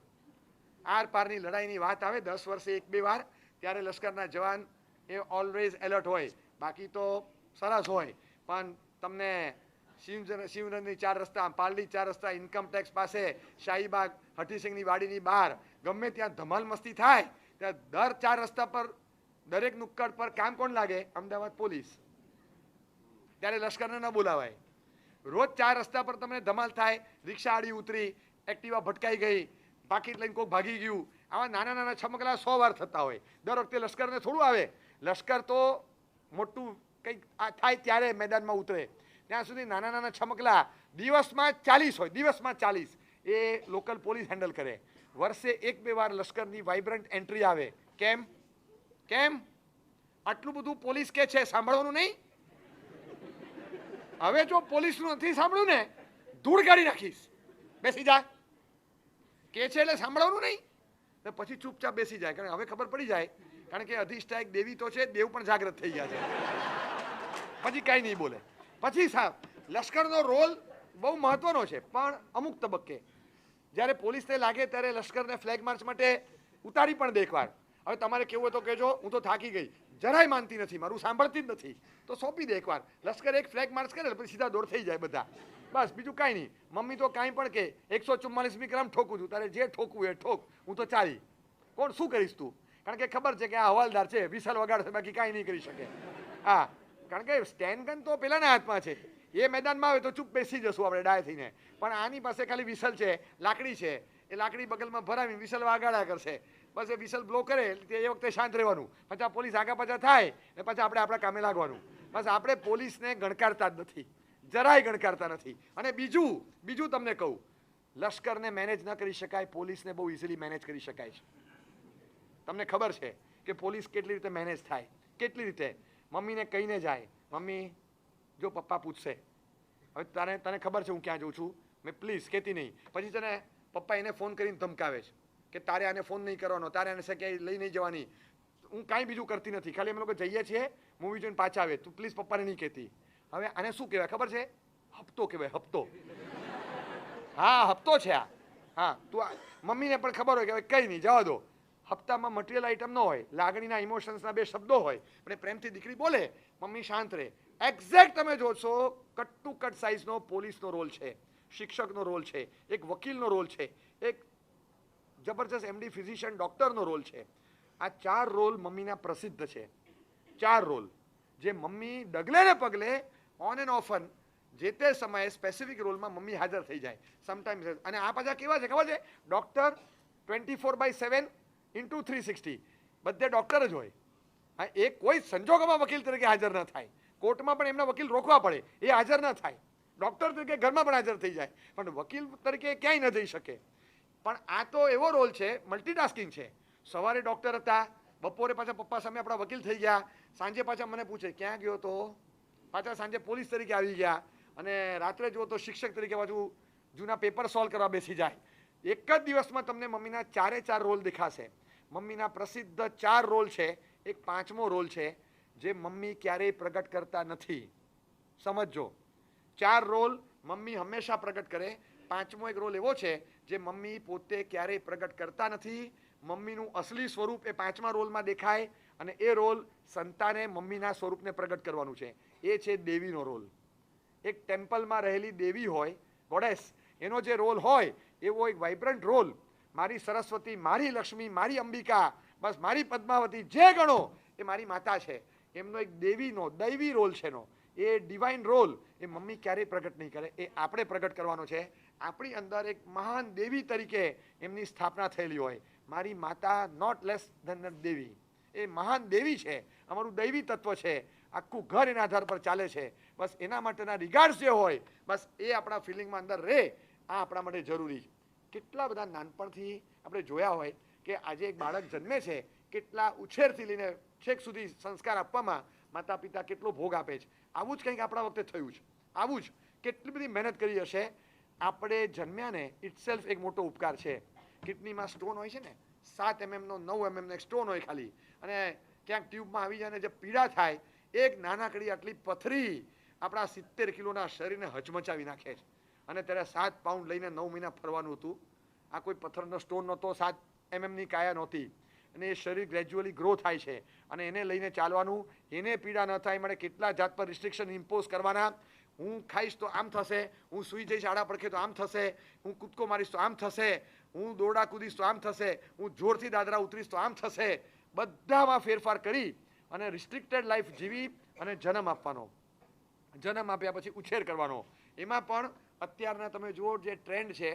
આર પારની લડાઈની વાત આવે 10 વર્ષે 1-2 વાર, ત્યારે લશ્કરના જવાન એ ઓલવેઝ એલર્ટ હોય. બાકી તો સરસ હોય. પણ તમને શિવનગરની 4 રસ્તા, પાલડી 4 રસ્તા, ઇન્કમ ટેક્સ પાસે, શાહીબાગ, હઠીસિંહની વાડીની બહાર, ગમે ત્યાં ધમાલ મસ્તી થાય, ત્યાં દર 4 રસ્તા પર દરેક નુક્કડ પર કામ કોણ લાગે? અમદાવાદ પોલીસ. ત્યારે લશ્કરને ન બોલાવાય. રોજ 4 રસ્તા પર તમને ધમાલ થાય, રિક્ષા આડી ઉતરી, એક્ટિવા ભટકાઈ ગઈ, પાકીટ લઈને કોઈક ભાગી ગયું, આવા નાના નાના છમકલા 100 વાર થતા હોય. દર વખતે લશ્કરને થોડું આવે. લશ્કર તો મોટું કંઈક થાય ત્યારે મેદાનમાં ઉતરે. ત્યાં સુધી નાના નાના છમકલા દિવસમાં 40 હોય, દિવસમાં 40 એ લોકલ પોલીસ હેન્ડલ કરે. વર્ષે 1-2 વાર લશ્કરની વાઇબ્રન્ટ એન્ટ્રી આવે. કેમ? આટલું બધું પોલીસ કે છે, સાંભળવાનું નહીં? હવે જો પોલીસનું નથી સાંભળ્યું ને, ધૂળ કાઢી નાખીશ. બેસી જા કે છે એટલે સાંભળવાનું નહીં. તો પછી ચૂપચાપ બેસી જાય. કારણ હવે ખબર પડી જાય, કારણ કે અધિષ્ઠાયક દેવી તો છે, દેવ પણ જાગૃત થઈ ગયા છે. પછી કાંઈ નહીં બોલે. પછી સાહેબ લશ્કરનો રોલ બહુ મહત્વનો છે, પણ અમુક તબક્કે જ્યારે પોલીસને લાગે ત્યારે લશ્કરને ફ્લેગ માર્ચ માટે ઉતારી પણ દે એકવાર. હવે તમારે કેવું હોય તો કહેજો, હું તો થાકી ગઈ, જરાય માનતી નથી, મારું સાંભળતી જ નથી, તો સોંપી દે એકવાર. લશ્કર એક ફ્લેગ માર્ચ કરે પછી સીધા દોડ થઈ જાય બધા. બસ બીજું કાંઈ નહીં. મમ્મી તો કાંઈ પણ કે 144મી ક્રમ ઠોકું છું, તારે જે ઠોકવું એ ઠોક, હું તો ચાલી. કોણ શું કરીશ તું? કારણ કે ખબર છે કે આ હવાલદાર છે, વિસલ વગાડશે, બાકી કાંઈ નહીં કરી શકે. હા, કારણ કે સ્ટેન્ડ ગન તો પેલાના હાથમાં છે. એ મેદાનમાં આવે તો ચૂપ બેસી જશું આપણે ડાય થઈને. પણ આની પાસે ખાલી વિસલ છે, લાકડી છે, એ લાકડી બગલમાં ભરાવી વિસલ વાગાડ્યા કરશે. બસ એ વિસલ બ્લો કરે એટલે એ વખતે શાંત રહેવાનું. પછી આ પોલીસ આગા પાછા થાય ને પછી આપણે આપણા કામે લાગવાનું. બસ આપણે પોલીસને ગણકારતા જ નથી, જરાય ગણકારતા નથી. અને બીજું તમને કહું, લશ્કરને મેનેજ ન કરી શકાય, પોલીસને બહુ ઇઝીલી મેનેજ કરી શકાય છે. તમને ખબર છે કે પોલીસ કેટલી રીતે મેનેજ થાય? કેટલી રીતે? મમ્મીને કહીને જાય, મમ્મી જો પપ્પા પૂછશે, હવે તને ખબર છે હું ક્યાં જઉં છું, મેં પ્લીઝ કહેતી નહીં. પછી તને પપ્પા એને ફોન કરીને ધમકાવે છે કે તારે આને ફોન નહીં કરવાનો, તારે આને ક્યાંય લઈ નહીં જવાની. હું કાંઈ બીજું કરતી નથી, ખાલી અમે લોકો જઈએ છીએ, મૂવી જોઈને પાછા આવે. તું પ્લીઝ પપ્પાને નહીં કહેતી. હવે આને શું કહેવાય ખબર છે? હપ્તો કહેવાય, હપ્તો. હા, હપ્તો છે આ. હા, તું મમ્મીને પણ ખબર હોય કે હવે કંઈ નહીં, જવા દો. હપ્તામાં મટીરિયલ આઈટમ ન હોય, લાગણીના ઇમોશન્સના 2 શબ્દો હોય, અને પ્રેમથી દીકરી બોલે, મમ્મી શાંત રહે. એક્ઝેક્ટ તમે જોશો કટ ટુ કટ સાઇઝનો પોલીસનો રોલ છે, શિક્ષકનો રોલ છે, એક વકીલનો રોલ છે, એક જબરજસ્ત એમડી ફિઝિશિયન ડૉક્ટરનો રોલ છે. આ 4 રોલ મમ્મીના પ્રસિદ્ધ છે. 4 રોલ જે મમ્મી ડગલે ને પગલે ઓન એન્ડ ઓફન જે તે સમયે સ્પેસિફિક રોલમાં મમ્મી હાજર થઈ જાય સમટાઈમ્સ. અને આ પાછા કેવા છે ખબર છે? ડૉક્ટર 24/7 × 360 બધે ડૉક્ટર જ હોય. હા, એ કોઈ સંજોગોમાં વકીલ તરીકે હાજર ન થાય. કોર્ટમાં પણ એમના વકીલ રોકવા પડે, એ હાજર ન થાય. ડૉક્ટર તરીકે ઘરમાં પણ હાજર થઈ જાય, પણ વકીલ તરીકે ક્યાંય ન જઈ શકે. પણ આ તો એવો રોલ છે, મલ્ટીટાસ્કિંગ છે. સવારે ડૉક્ટર હતા, બપોરે પાછા પપ્પા સામે આપણા વકીલ થઈ ગયા, સાંજે પાછા મને પૂછે ક્યાં ગયો તો, પાછા સાંજે પોલીસ તરીકે આવી ગયા, અને રાત્રે જુઓ તો શિક્ષક તરીકે પાછું જૂના પેપર સોલ્વ કરવા બેસી જાય. એક જ દિવસમાં તમને મમ્મીના ચારે ચાર રોલ દેખાશે. મમ્મીના પ્રસિદ્ધ 4 રોલ છે. એક 5મો રોલ છે જે મમ્મી ક્યારેય પ્રગટ કરતા નથી. સમજો, 4 રોલ મમ્મી હંમેશા પ્રગટ કરે. 5મો એક રોલ એવો છે જે મમ્મી પોતે ક્યારેય પ્રગટ કરતા નથી. મમ્મીનું અસલી સ્વરૂપ એ 5મા રોલમાં દેખાય, અને એ રોલ સંતાને મમ્મીના સ્વરૂપને પ્રગટ કરવાનું છે. એ છે દેવીનો રોલ. એક ટેમ્પલમાં રહેલી દેવી હોય, ગોડેસ, એનો જે રોલ હોય એવો એક વાઇબ્રન્ટ રોલ. મારી સરસ્વતી, મારી લક્ષ્મી, મારી અંબિકા, બસ મારી પદ્માવતી, જે ગણો એ મારી માતા છે. એમનો એક દેવીનો દૈવી રોલ છે. એનો એ ડિવાઇન રોલ એ મમ્મી ક્યારેય પ્રગટ નહીં કરે, એ આપણે પ્રગટ કરવાનો છે. આપણી અંદર એક મહાન દેવી તરીકે એમની સ્થાપના થયેલી હોય. મારી માતા નોટ લેસ ધેન દેવી, એ મહાન દેવી છે, અમારું દૈવી તત્વ છે. આખું ઘર એના આધાર પર ચાલે છે. બસ એના માટેના રિગાર્ડ્સ જે હોય, બસ એ આપણા ફિલિંગમાં અંદર રહે, આ આપણા માટે જરૂરી છે. કેટલા બધા નાનપણથી આપણે જોયા હોય કે આજે એક બાળક જન્મે છે, કેટલા ઉછેરથી લઈને છેક સુધી સંસ્કાર આપવામાં માતા પિતા કેટલો ભોગ આપે છે. આવું જ કંઈક આપણા વખતે થયું છે. આવું જ કેટલી બધી મહેનત કરી હશે. આપણે જન્મ્યા ને ઇટસેલ્ફ એક મોટો ઉપકાર છે. કિડનીમાં સ્ટોન હોય છે ને, 7 mm નો 9 mm નો એક સ્ટોન હોય ખાલી, અને ક્યાંક ટ્યુબમાં આવી જાય ને જે પીડા થાય, એક નાનકડી આટલી પથરી આપણા 70 કિલોના શરીરને હચમચાવી નાખે છે. અને ત્યારે 7 પાઉન્ડ લઈને 9 મહિના ફરવાનું હતું. આ કોઈ પથ્થરનો સ્ટોન નહોતો, 7 mm ની કાયા નહોતી. અને એ શરીર ગ્રેજ્યુઅલી ગ્રો થાય છે, અને એને લઈને ચાલવાનું, એને પીડા ન થાય માટે કેટલા જાત પર રિસ્ટ્રિક્શન ઇમ્પોઝ કરવાના. હું ખાઈશ તો આમ થશે, હું સૂઈ જઈશ આડા પડખે તો આમ થશે, હું કૂદકો મારીશ તો આમ થશે, હું દોરડા કૂદીશ તો આમ થશે, હું જોરથી દાદરા ઉતરીશ તો આમ થશે. બધામાં ફેરફાર કરી અને રિસ્ટ્રિક્ટેડ લાઈફ જીવી અને જન્મ આપવાનો. જન્મ આપ્યા પછી ઉછેર કરવાનો. એમાં પણ અત્યારના તમે જુઓ જે ટ્રેન્ડ છે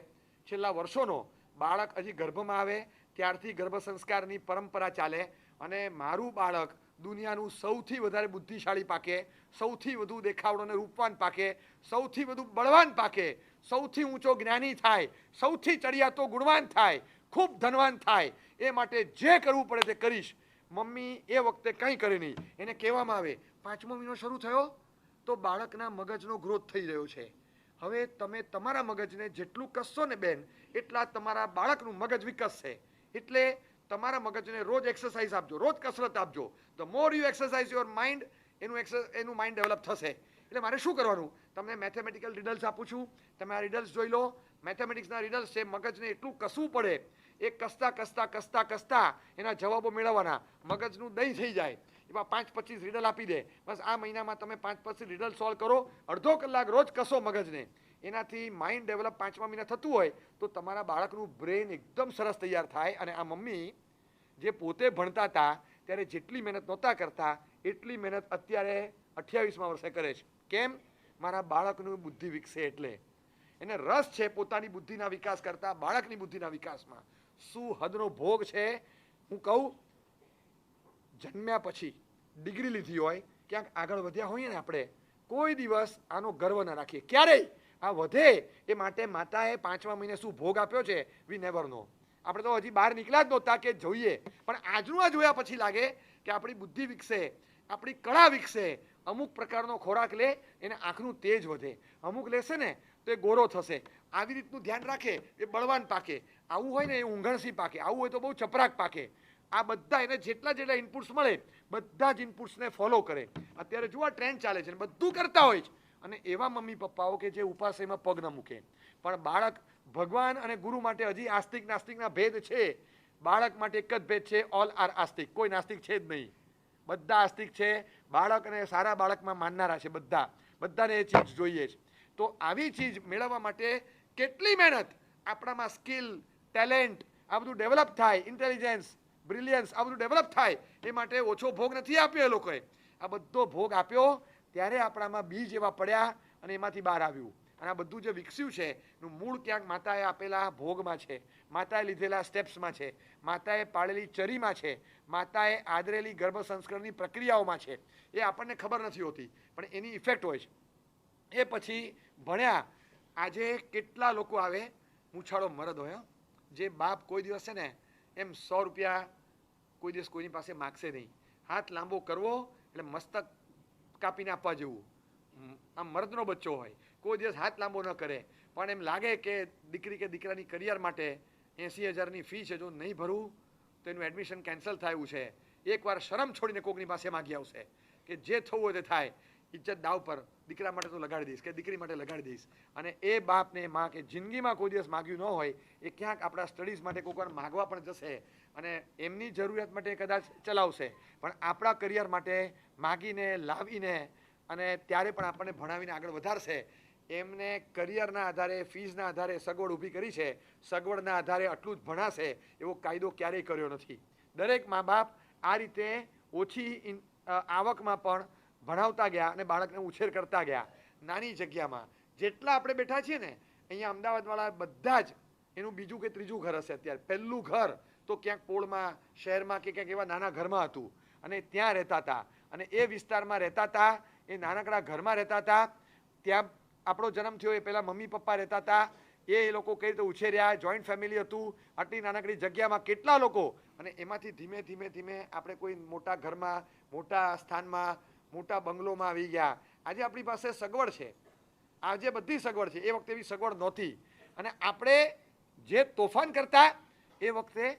છેલ્લા વર્ષોનો, બાળક હજી ગર્ભમાં આવે ત્યારથી ગર્ભ સંસ્કારની પરંપરા ચાલે, અને મારું બાળક દુનિયાનું સૌથી વધારે બુદ્ધિશાળી પાકે, સૌથી વધુ દેખાવડો અને રૂપવાન પાકે, સૌથી વધુ બળવાન પાકે, સૌથી ઊંચો જ્ઞાની થાય, સૌથી ચડિયાતો ગુણવાન થાય, ખૂબ ધનવાન થાય. એ માટે જે કરવું પડે તે કરીશ. મમ્મી એ વખતે કંઈ કરે નહીં. એને કહેવામાં આવે 5મો મહિનો શરૂ થયો તો બાળકના મગજનો ગ્રોથ થઈ રહ્યો છે. હવે તમે તમારા મગજને જેટલું કસશો ને બેન, એટલા તમારા બાળકનું મગજ વિકસશે. એટલે તમારા મગજને રોજ એક્સરસાઇઝ આપજો, રોજ કસરત આપજો. The more you exercise your mind, એનું માઇન્ડ ડેવલપ થશે. એટલે મારે શું કરવાનું? તમને મેથેમેટિકલ રિડલ્સ આપું છું, તમે આ રિડલ્સ જોઈ લો. મેથેમેટિક્સના રિડલ્સ છે, મગજને એટલું કસવું પડે, એ કસતા કસતા કસતા કસતા એના જવાબો મેળવવાના, મગજનું દહીં થઈ જાય. એમાં 5-25 રીડલ આપી દે. બસ આ મહિનામાં તમે 5-25 રીડલ સોલ્વ કરો, અડધો કલાક રોજ કસો મગજને. એનાથી માઇન્ડ ડેવલપ 5મા મહિના થતું હોય તો તમારા બાળકનું બ્રેન એકદમ સરસ તૈયાર થાય. અને આ મમ્મી જે પોતે ભણતા હતા ત્યારે જેટલી મહેનત નહોતા કરતા એટલી મહેનત અત્યારે 28મા વર્ષે કરે છે. કેમ? મારા બાળકનું બુદ્ધિ વિકસે એટલે. એને રસ છે પોતાની બુદ્ધિના વિકાસ કરતા બાળકની બુદ્ધિના વિકાસમાં. શું હદનો ભોગ છે. હું કહું, જન્મ્યા પછી ડિગ્રી લીધી હોય, ક્યાંક આગળ વધ્યા હોઈએ ને આપણે, કોઈ દિવસ આનો ગર્વ ન રાખીએ ક્યારેય. આ વધે એ માટે માતાએ 5મા મહિને શું ભોગ આપ્યો છે, વી નેવર નો. આપણે તો હજી બહાર નીકળ્યા જ નહોતા કે જોઈએ, પણ આજનું આ જોયા પછી લાગે કે આપણી બુદ્ધિ વિકસે, આપણી કળા વિકસે. અમુક પ્રકારનો ખોરાક લે એને આંખનું તેજ વધે, અમુક લેશે ને તો એ ગોરો થશે. આવી રીતનું ધ્યાન રાખે એ બળવાન પાકે. આવું હોય ને એ ઊંઘણસી પાકે, આવું હોય તો બહુ ચપરાક પાકે. આ બધા એને જેટલા જેટલા ઇનપુટ્સ મળે બધા જ ઇનપુટ્સને ફોલો કરે. અત્યારે જો આ ટ્રેન્ડ ચાલે છે, બધું કરતા હોય છે. અને એવા મમ્મી પપ્પાઓ કે જે ઉપાસેમાં પગ ન મૂકે. પણ બાળક ભગવાન અને ગુરુ માટે હજી આસ્તિક નાસ્તિકના ભેદ છે. બાળક માટે એક જ ભેદ છે, ઓલ આર આસ્તિક. કોઈ નાસ્તિક છે જ નહીં, બધા આસ્તિક છે. બાળક અને સારા બાળકમાં માનનારા છે બધા, બધાને એ ચીજ જોઈએ છે. તો આવી ચીજ મેળવવા માટે કેટલી મહેનત, આપણામાં સ્કિલ, ટેલેન્ટ આ બધું ડેવલપ થાય, ઇન્ટેલિજન્સ, બ્રિલિયન્સ આ બધું ડેવલપ થાય. એ માટે ઓછો ભોગ નથી આપ્યો એ લોકોએ, આ બધો ભોગ આપ્યો. ત્યારે આપણામાં બીજ એવા પડ્યા અને એમાંથી બહાર આવ્યું. અને આ બધું જે વિકસ્યું છે એનું મૂળ ક્યાંક માતાએ આપેલા ભોગમાં છે, માતાએ લીધેલા સ્ટેપ્સમાં છે, માતાએ પાળેલી ચરીમાં છે, માતાએ આદરેલી ગર્ભ સંસ્કરણની પ્રક્રિયાઓમાં છે. એ આપણને ખબર નથી હોતી પણ એની ઇફેક્ટ હોય છે. એ પછી ભણ્યા. આજે કેટલા લોકો આવે, મૂછાળો મરદ હોય, જે બાપ કોઈ દિવસ છે ને એમ 100 રૂપિયા કોઈ દિવસ કોઈની પાસે માગશે નહીં. હાથ લાંબો કરવો એટલે મસ્તક કાપીને આપવા જેવું. આમ મર્દનો બચ્ચો હોય, કોઈ દિવસ હાથ લાંબો ન કરે. પણ એમ લાગે કે દીકરી કે દીકરાની કરિયર માટે 80,000ની ફી છે, જો નહીં ભરું તો એનું એડમિશન કેન્સલ થયું છે. એકવાર શરમ છોડીને કોકની પાસે માગી આવશે કે જે થવું હોય તે થાય, ઇજ્જત દાવ પર, દીકરા માટે તો લગાડી દઈશ કે દીકરી માટે લગાડી દઈશ. અને એ બાપ ને માં કે જિંદગીમાં કોઈ દિવસ માગ્યું ન હોય એ ક્યાંક આપણા સ્ટડીઝ માટે કોઈક વાર માગવા પણ જશે અને એમની જરૂરિયાત માટે કદાચ ચલાવશે, પણ આપણા કરિયર માટે માગીને લાવીને અને ત્યારે પણ આપણને ભણાવીને આગળ વધારશે. એમને કરિયરના આધારે, ફીઝના આધારે સગવડ ઊભી કરી છે. સગવડના આધારે આટલું જ ભણાશે એવો કાયદો ક્યારેય કર્યો નથી. દરેક મા બાપ આ રીતે ઓછી આવકમાં પણ ભણાવતા ગયા અને બાળકને ઉછેર કરતા ગયા. નાની જગ્યામાં જેટલા આપણે બેઠા છીએ ને, અહીંયા અમદાવાદવાળા બધા જ એનું બીજું કે ત્રીજું ઘર હશે અત્યારે. પહેલું ઘર તો ક્યાંક પોળમાં, શહેરમાં કે ક્યાંક એવા નાના ઘરમાં હતું અને ત્યાં રહેતા હતા. અને એ વિસ્તારમાં રહેતા હતા, એ નાનકડા ઘરમાં રહેતા હતા. ત્યાં આપણો જન્મ થયો એ પહેલાં મમ્મી પપ્પા રહેતા હતા. એ લોકો કઈ રીતે ઉછેર્યા, જોઈન્ટ ફેમિલી હતું, આટલી નાનકડી જગ્યામાં કેટલા લોકો, અને એમાંથી ધીમે ધીમે ધીમે આપણે કોઈ મોટા ઘરમાં, મોટા સ્થાનમાં, મોટા બંગલોમાં આવી ગયા. આજે આપણી પાસે સગવડ છે, આજે બધી સગવડ છે. એ વખતે એવી સગવડ નહોતી. અને આપણે જે તોફાન કરતા એ વખતે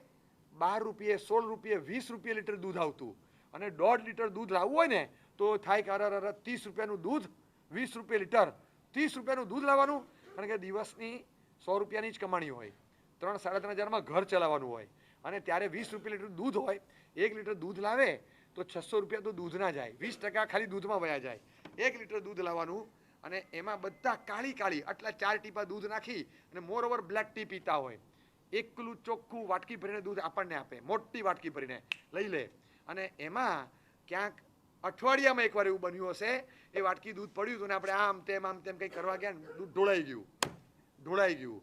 12 રૂપિયે, 16 રૂપિયે, 20 રૂપિયે લીટર દૂધ આવતું. અને 1.5 લીટર દૂધ લાવવું હોય ને તો થાય કે અરે 30 રૂપિયાનું દૂધ, 20 રૂપિયા લીટર, 30 રૂપિયાનું દૂધ લાવવાનું. કારણ કે દિવસની 100 રૂપિયાની જ કમાણી હોય, 3-3.5 હજારમાં ઘર ચલાવવાનું હોય. અને ત્યારે 20 રૂપિયા લીટર દૂધ હોય, 1 લીટર દૂધ લાવે તો 600 રૂપિયા તો દૂધ ના જાય, 20% ખાલી દૂધમાં વયા જાય. 1 લીટર દૂધ લાવવાનું અને એમાં બધા કાળી કાળી આટલા 4 ટીપા દૂધ નાખી અને મોર ઓવર બ્લેક ટી પીતા હોય. એકલું ચોખ્ખું વાટકી ભરીને દૂધ આપણને આપે, મોટી વાટકી ભરીને લઈ લે. અને એમાં ક્યાંક અઠવાડિયામાં એકવાર એવું બન્યું હશે એ વાટકી દૂધ પડ્યું હતું ને આપણે આમ તેમ કંઈ કરવા ગયા, દૂધ ઢોળાઈ ગયું.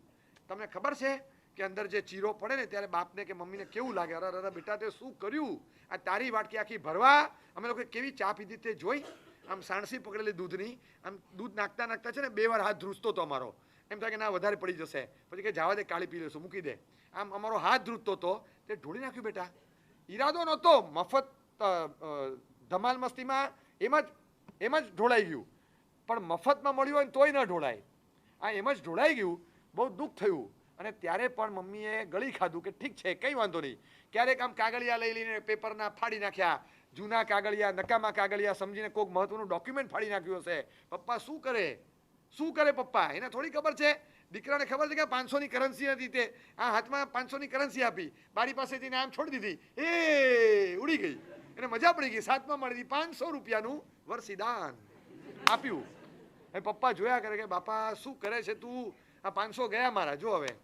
તમને ખબર છે કે અંદર જે ચીરો પડે ને ત્યારે બાપને કે મમ્મીને કેવું લાગે, અરે બેટા તે શું કર્યું, આ તારી વાટકી આખી ભરવા અમે લોકો કેવી ચા પીધી તે જોઈ. આમ સાણસી પકડેલી દૂધની, આમ દૂધ નાખતા નાખતા છે ને 2 વાર હાથ ધ્રુજતો હતો અમારો. એમ થાય કે ના વધારે પડી જશે, પછી કે જવા દે, કાળી પી લેશું, મૂકી દે. આમ અમારો હાથ ધ્રુજતો હતો, તે ઢોળી નાખ્યું બેટા. ઈરાદો નહોતો, મફત ધમાલ મસ્તીમાં એમ જ ઢોળાઈ ગયું. પણ મફતમાં મળ્યું હોય ને તોય ન ઢોળાય, આ એમ જ ઢોળાઈ ગયું. બહુ દુઃખ થયું. અને ત્યારે પણ મમ્મીએ ગળી ખાધું કે ઠીક છે, કંઈ વાંધો નહીં. ક્યારેક આમ કાગળિયા લઈ લઈને પેપરના ફાડી નાખ્યા, જૂના કાગળિયા, નકામા કાગળિયા સમજીને કોઈક મહત્વનું ડોક્યુમેન્ટ ફાડી નાખ્યું હશે. પપ્પા શું કરે પપ્પા, એને થોડી ખબર છે. દીકરાને ખબર છે કે 500ની કરન્સી હતી, તે આ હાથમાં 500ની કરન્સી આપી, બારી પાસેથી આમ છોડી દીધી, એ ઉડી ગઈ. એને મજા પડી ગઈ. 7મા માળેથી 500 રૂપિયાનું વર્ષીદાન આપ્યું. એ પપ્પા જોયા કરે કે બાપા શું કરે છે તું, આ 500 ગયા મારા, જો હવે.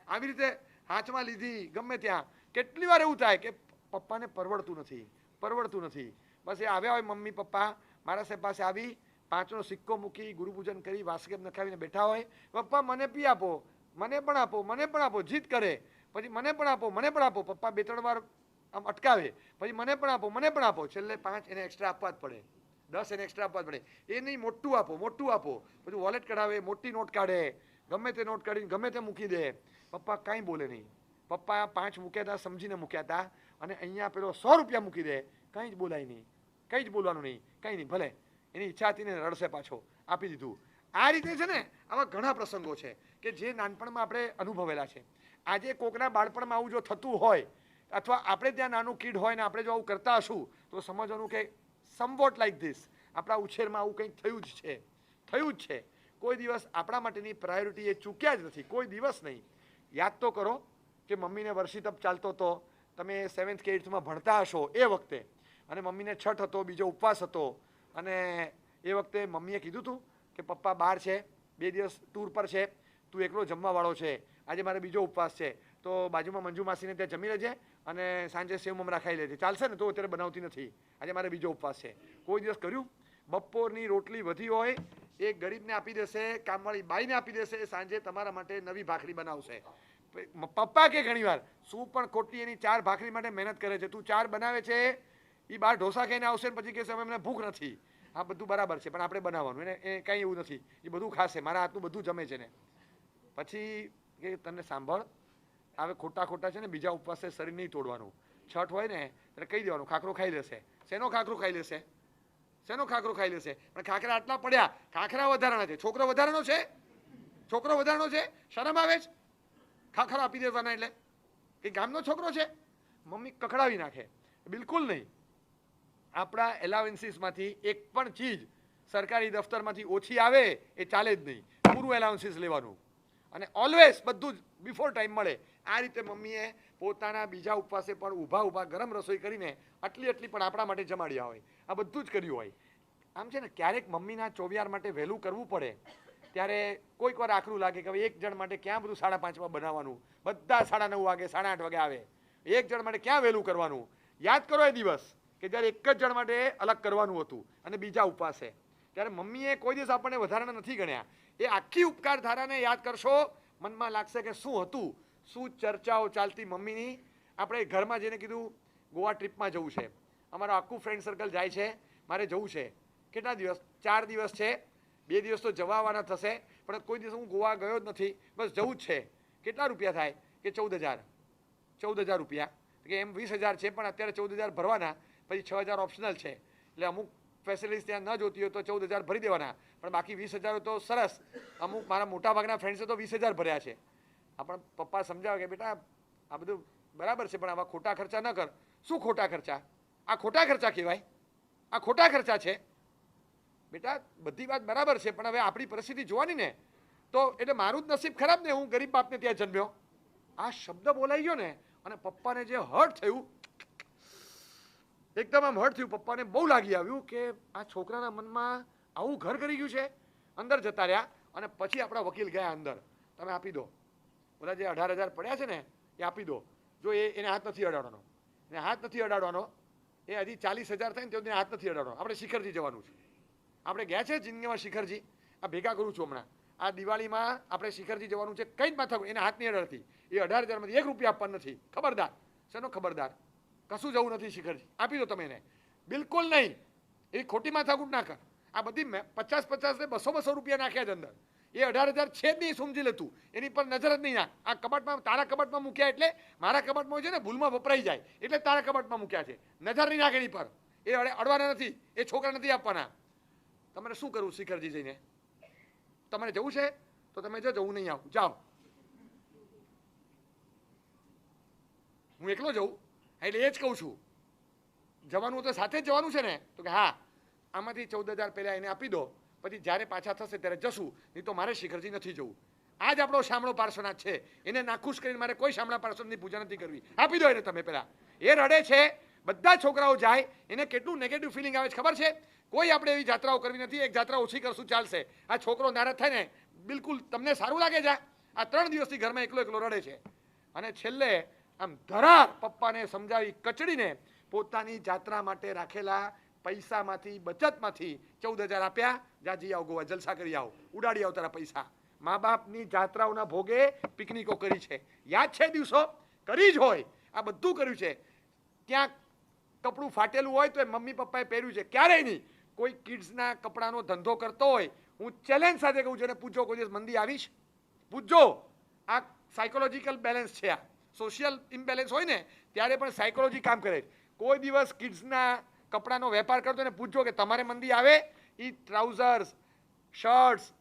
આવી રીતે હાથમાં લીધી. ગમે ત્યાં કેટલી વાર એવું થાય કે પપ્પાને પરવડતું નથી. બસ એ આવ્યા હોય મમ્મી પપ્પા મારા પાસે આવી, 5નો સિક્કો મૂકી, ગુરુપૂજન કરી, વાસકેપ નખાવીને બેઠા હોય. પપ્પા મને પી આપો, મને પણ આપો, જીદ કરે. પછી મને પણ આપો. પપ્પા 2-3 વાર આમ અટકાવે, પછી મને પણ આપો. છેલ્લે 5 એને એક્સ્ટ્રા આપવા જ પડે, 10 એને એક્સ્ટ્રા આપવા જ પડે. એ નહીં, મોટું આપો. પછી વોલેટ કઢાવે, મોટી નોટ કાઢે, ગમે તે નોટ કાઢીને ગમે તે મૂકી દે. પપ્પા કાંઈ બોલે નહીં. પપ્પા 5 મૂક્યા હતા, સમજીને મૂક્યા હતા. અને અહીંયા પેલો 100 રૂપિયા મૂકી દે, કંઈ જ બોલાય નહીં, કંઈ જ બોલવાનું નહીં, કંઈ નહીં. ભલે એની ઈચ્છા હતી ને રડશે, પાછો આપી દીધું. આ રીતે છે ને આવા ઘણા પ્રસંગો છે કે જે નાનપણમાં આપણે અનુભવેલા છે. આજે કોકના બાળપણમાં આવું જો થતું હોય, અથવા આપણે ત્યાં નાનું કિડ હોય ને આપણે જો આવું કરતા હશું, તો સમજવાનું કે સમવોટ લાઈક ધીસ આપણા ઉછેરમાં આવું કંઈક થયું જ છે. કોઈ દિવસ આપણા માટેની પ્રાયોરિટી એ ચૂક્યા જ નથી, કોઈ દિવસ નહીં. યાદ તો કરો કે મમ્મીને વર્ષી તપ ચાલતો હતો, તમે 7th કે 8thમાં ભણતા હશો એ વખતે, અને મમ્મીને છઠ હતો, બીજો ઉપવાસ હતો. અને એ વખતે મમ્મીએ કીધું હતું કે પપ્પા બહાર છે, 2 દિવસ ટૂર પર છે, તું એકલો જમવાવાળો છે, આજે મારે બીજો ઉપવાસ છે, તો બાજુમાં મંજુ માસીને ત્યાં જમી લેજે અને સાંજે સેવ મમરા ખાઈ લેજે, ચાલશે ને? તો અત્યારે બનાવતી નથી, આજે મારે બીજો ઉપવાસ છે. કોઈ દિવસ કર્યું? બપોરની રોટલી વધી હોય એ ગરીબને આપી દેશે, કામવાળી બાઈને આપી દેશે, સાંજે તમારા માટે નવી ભાખરી બનાવશે. પપ્પા કે ઘણીવાર શું પણ ખોટી એની 4 ભાખરી માટે મહેનત કરે છે, તું 4 બનાવે છે, એ બહાર ઢોસા ખાઈને આવશે ને પછી કહેશે અમને ભૂખ નથી. આ બધું બરાબર છે, પણ આપણે બનાવવાનું, એને એ કંઈ એવું નથી, એ બધું ખાશે, મારા હાથનું બધું જમે છે ને. પછી કે તને સાંભળ, હવે ખોટા છે ને બીજા ઉપવાસે શરીર નહીં તોડવાનું, છઠ હોય ને એટલે કહી દેવાનું ખાખરો ખાઈ લેશે. શેનો ખાખરો ખાઈ લેશે? શેનો ખાખરો ખાઈ લેશે? પણ ખાખરા આટલા પડ્યા, ખાખરા વધારાના છે. છોકરો વધારાનો છે? છોકરો વધારાનો છે? શરમ આવે છે ખાખરો આપી દેવાના એટલે? કે ગામનો છોકરો છે? મમ્મી કકડાવી નાખે. બિલકુલ નહીં. આપણા એલાવન્સીસમાંથી એક પણ ચીજ સરકારી દફતરમાંથી ઓછી આવે એ ચાલે જ નહીં. પૂરું એલાવન્સીસ લેવાનું અને ઓલવેઝ બધું જ બિફોર ટાઈમ મળે. આ રીતે મમ્મીએ પોતાના બીજા ઉપવાસે પણ ઊભા ગરમ રસોઈ કરીને આટલી પણ આપણા માટે જમાડ્યા હોય. આ બધું જ કર્યું હોય. આમ છે ને ક્યારેક મમ્મીના ચોવિયાર માટે વહેલું કરવું પડે ત્યારે કોઈક વાર આખરું લાગે કે હવે એક જણ માટે ક્યાં બધું 5:30 બનાવવાનું, બધા 9:30 વાગે 8:30 વાગે આવે. એક જણ માટે ક્યાં વહેલું કરવાનું? યાદ કરો એ દિવસ કે જ્યારે એક જ જણ માટે અલગ કરવાનું હતું અને બીજા ઉપવાસે, ત્યારે મમ્મીએ કોઈ દિવસ આપણને વધારાના નથી ગણ્યા. એ આખી ઉપકાર ધારાને યાદ કરશો, મનમાં લાગશે કે શું હતું, શું ચર્ચાઓ ચાલતી મમ્મીની. આપણે ઘરમાં જઈને કીધું ગોવા ટ્રીપમાં જવું છે, અમારું આખું ફ્રેન્ડ સર્કલ જાય છે, મારે જવું છે. કેટલા દિવસ? 4 દિવસ છે. 2 દિવસ તો જવા આવવાના થશે, પણ કોઈ દિવસ હું ગોવા ગયો જ નથી, બસ જવું જ છે. કેટલા રૂપિયા થાય? કે 14,000 રૂપિયા. કે એમ 20,000 છે, પણ અત્યારે 14,000 ભરવાના, પછી 6,000 ઓપ્શનલ છે. એટલે અમુક ફેસિલિટીઝ ત્યાં ન જોતી હોય તો 14,000 ભરી દેવાના, પણ બાકી 20,000 તો સરસ. અમુક મારા મોટાભાગના ફ્રેન્ડ્સે તો 20,000 ભર્યા છે. આપણા પપ્પા સમજાવે કે બેટા આ બધું બરાબર છે, પણ આવા ખોટા ખર્ચા ન કર. શું ખોટા ખર્ચા? આ ખોટા ખર્ચા કહેવાય? આ ખોટા ખર્ચા છે બેટા. બધી વાત બરાબર છે, પણ હવે આપણી પરિસ્થિતિ જોવાની ને. તો એટલે મારું જ નસીબ ખરાબ ને, હું ગરીબ બાપને ત્યાં જન્મ્યો. આ શબ્દ બોલાઈ ગયો ને અને પપ્પાને જે હર્ટ થયું, એકદમ આમ હર્ટ થયું. પપ્પાને બહુ લાગી આવ્યું કે આ છોકરાના મનમાં આવું ઘર કરી ગયું છે. અંદર જતા રહ્યા અને પછી આપણા વકીલ ગયા અંદર, તમે આપી દો બધા જે 18,000 પડ્યા છે ને એ આપી દો. જો એને હાથ નથી અડાડવાનો, એને હાથ નથી અડાડવાનો. એ હજી 40,000 થાય ને તો હાથ નથી અડાડવાનો. આપણે શિખરજી જવાનું છે. આપણે ગયા છે જિંદગીમાં શિખરજી, આ ભેગા કરું છું હમણાં. આ દિવાળીમાં આપણે શિખરજી જવાનું છે. કંઈ જ માથા એને હાથ નહીં અડાડતી. એ 18,000માંથી 1 રૂપિયા આપવાનું નથી. ખબરદાર. શેનો ખબરદાર? કશું જવું નથી શિખરજી, આપી દો તમે એને. બિલકુલ નહીં. એવી ખોટી માથાકૂટ ના કર. આ બધી 50 ને 200 રૂપિયા નાખ્યા છે અંદર. એ 18,000 છે જ નહીં, સમજી લેતું. એની પર નજર જ નહીં. આ કબાટમાં, તારા કબાટમાં મૂક્યા એટલે મારા કબાટમાં છે ને ભૂલમાં વપરાઈ જાય એટલે તારા કબાટમાં મૂક્યા છે. નજર નહીં નાખે એની પર. એ અડવાના નથી, એ છોકરા નથી આપવાના. તમારે શું કરવું શિખરજી જઈને? તમારે જવું છે તો તમે જવું નહીં આવું, જાઓ. હું એકલો જઉં એટલે એ જ કહું છું. જવાનું તો સાથે જ જવાનું છે ને? તો કે હા, આમાંથી 14,000 પહેલાં એને આપી દો, પછી જ્યારે પાછા થશે ત્યારે જશું, નહીં તો મારે શિખરજી નથી જવું. આ જ આપણો શામળો પાર્શ્વનાથ છે. એને નાખુશ કરીને મારે કોઈ શામળા પાર્શ્વનાથની પૂજા નથી કરવી. આપી દો એને તમે પહેલાં. એ રડે છે, બધા છોકરાઓ જાય, એને કેટલું નેગેટિવ ફિલિંગ આવે છે ખબર છે? કોઈ આપણે એવી જાત્રાઓ કરવી નથી. એક જાત્રા ઓછી કરશું ચાલશે. આ છોકરો નારાજ થાય ને, બિલકુલ તમને સારું લાગે છે? આ 3 દિવસથી ઘરમાં એકલો રડે છે. અને છેલ્લે આમ ધરાર પપ્પાને સમજાવી કચડીને પોતાની જાત્રા માટે રાખેલા પૈસામાંથી, બચતમાંથી 14,000 આપ્યા. જાજી આવો ગોવા, જલસા કરી આવો, ઉડાડી આવો તારા પૈસા. મા બાપની જાત્રાઓના ભોગે પિકનિકો કરી છે. યાદ છે દિવસો? કરી જ હોય. આ બધું કર્યું છે. ક્યાંક કપડું ફાટેલું હોય તો એ મમ્મી પપ્પાએ પહેર્યું છે. ક્યારેય નહીં. કોઈ કિડ્સના કપડાનો ધંધો કરતો હોય, હું ચેલેન્જ સાથે કહું છું, એને પૂછજો કોઈ દિવસ મંદી આવીશ? પૂછજો. આ સાયકોલોજીકલ બેલેન્સ છે. આ સોશિયલ ઇમ્બેલેન્સ હોય ને ત્યારે પણ સાયકોલોજી કામ કરે છે. કોઈ દિવસ કિડ્સના કપડાનો વેપાર કરતો ને પૂછજો કે તમારે મંદી આવે? એ ટ્રાઉઝર્સ, શર્ટ્સ,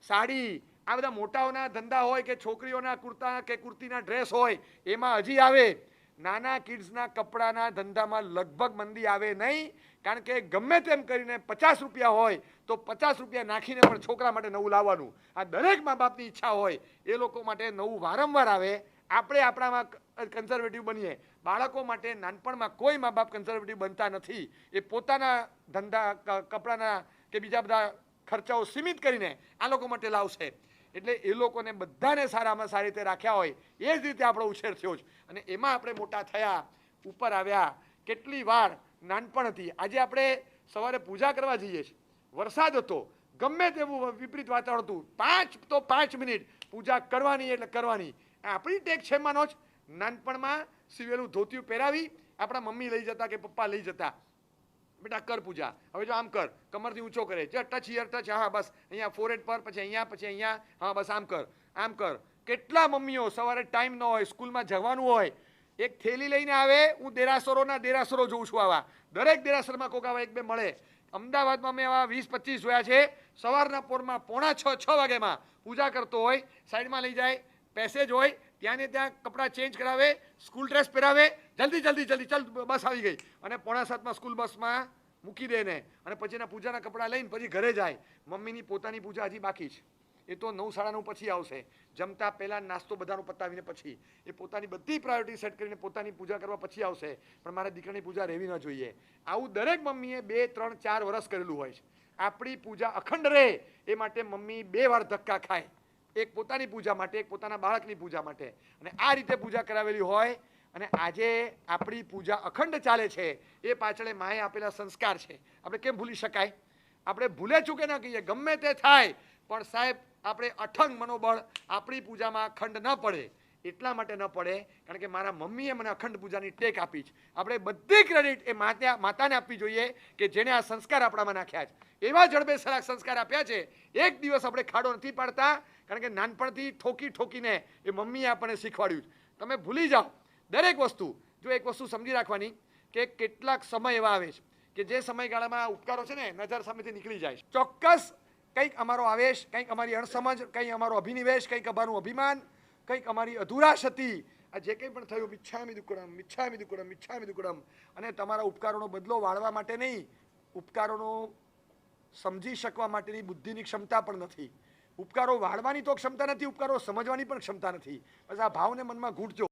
સાડી, આ બધા મોટાઓના ધંધા હોય કે છોકરીઓના કુર્તા કે કુર્તીના ડ્રેસ હોય, એમાં હજી આવે. નાના કિડ્સના કપડાના ધંધામાં લગભગ મંદી આવે નહીં. કારણ કે ગમે તેમ કરીને 50 રૂપિયા હોય તો 50 રૂપિયા નાખીને પણ છોકરા માટે નવું લાવવાનું. આ દરેક મા બાપની ઈચ્છા હોય. એ લોકો માટે નવું વારંવાર આવે. આપણે આપણામાં કન્ઝર્વેટિવ બનીએ. બાળકો માટે નાનપણમાં કોઈ મા બાપ કન્ઝર્વેટિવ બનતા નથી. એ પોતાના ધંધા, કપડાના કે બીજા બધા ખર્ચાઓ સીમિત કરીને આ લોકો માટે લાવશે. એટલે એ લોકોને બધાને સારામાં સારી રીતે રાખ્યા હોય એ જ રીતે આપણો ઉછેર થયો છે. અને એમાં આપણે મોટા થયા, ઉપર આવ્યા. કેટલી વાર નાનપણ હતી. આજે આપણે સવારે પૂજા કરવા જઈએ છીએ, વરસાદ હતો, ગમે તેવું વિપરીત વાતાવરણ હતું, 5 મિનિટ પૂજા કરવાની એટલે કરવાની. આપણી ટેક છે માનો જ. નાનપણમાં સીવેલું ધોતિયું પહેરાવી આપણા મમ્મી લઈ જતા કે પપ્પા લઈ જતા. બેટા કર પૂજા, હવે જો આમ કર, કમરથી ઊંચો કરે, ટચ હિયર ટચ, હા બસ અહીંયા ફોરેડ પર, પછી અહીંયા, હા બસ આમ કર, આમ કર. કેટલા મમ્મીઓ સવારે ટાઈમ ન હોય, સ્કૂલમાં જવાનું હોય, એક થેલી લઈને આવે. હું દેરાસરો જોઉં છું. આવા દરેક દેરાસરમાં કોક આવા એક બે મળે. અમદાવાદમાં મેં આવા 20-25 જોયા છે. સવારના પોરમાં 5:45-6 વાગ્યામાં પૂજા કરતો હોય, સાઈડમાં લઈ જાય, પેસેજ હોય, ત્યાં ને ત્યાં કપડાં ચેન્જ કરાવે, સ્કૂલ ડ્રેસ પહેરાવે, જલ્દી ચાલ બસ આવી ગઈ, અને 6:45 સ્કૂલ બસમાં મૂકી દે ને, અને પછી એના પૂજાના કપડાં લઈને પછી ઘરે જાય. મમ્મીની પોતાની પૂજા હજી બાકી છે. એ તો 9-9:30 પછી આવશે. જમતા પહેલા નાસ્તો બધાનો પતાવીને પછી એ પોતાની બધી પ્રાયોરિટી સેટ કરીને પોતાની પૂજા કરવા પછી આવશે. પણ મારા દીકરાની પૂજા રહેવી ન જોઈએ. આવું દરેક મમ્મીએ 2, 3, 4 વર્ષ કરેલું હોય છે. આપણી પૂજા અખંડ રહે એ માટે મમ્મી 2 વાર ધક્કા ખાય. એક પોતાની પૂજા માટે, એક પોતાના બાળકની પૂજા માટે. અને આ રીતે પૂજા કરાવેલી હોય. અને આજે આપણી પૂજા અખંડ ચાલે છે. એ પાછળ માએ આપેલા સંસ્કાર છે. આપણે કેમ ભૂલી શકાય? આપણે ભૂલે ચૂકે ના કહીએ, ગમે તે થાય, પણ સાહેબ આપણે અઠંગ મનોબળ આપણી પૂજામાં અખંડ ન પડે. એટલા માટે ન પડે કારણ કે મારા મમ્મીએ મને અખંડ પૂજાની ટેક આપી છે. આપણે બધી ક્રેડિટ એ માતાને આપવી જોઈએ કે જેણે આ સંસ્કાર આપણામાં નાખ્યા છે. એવા જડબેસલાક સંસ્કાર આપ્યા છે. એક દિવસ આપણે ખાડો નથી પાડતા, કારણ કે નાનપણથી ઠોકીને એ મમ્મીએ આપણને શીખવાડ્યું છે. તમે ભૂલી જાઓ દરેક વસ્તુ. જો એક વસ્તુ સમજી રાખવાની કે કેટલાક સમય એવા આવે છે કે જે સમયગાળામાં ઉપકારો છે ને નજર સામેથી નીકળી જાય છે. ચોક્કસ કંઈક અમારો આવેશ, કંઈક અમારી અણસમજ, કંઈક અમારો અભિનિવેશ, કંઈક અમારું અભિમાન, કંઈક અમારી અધૂરાશ હતી. આ જે કંઈ પણ થયું, મિચ્છામી દુક્કડમ, અને તમારા ઉપકારોનો બદલો વાળવા માટે નહીં, ઉપકારોનો સમજી શકવા માટેની બુદ્ધિની ક્ષમતા પણ નથી. ઉપકારો વાળવાની તો ક્ષમતા નથી, ઉપકારો સમજવાની પણ ક્ષમતા નથી. બસ આ ભાવને મનમાં ઘૂંટજો.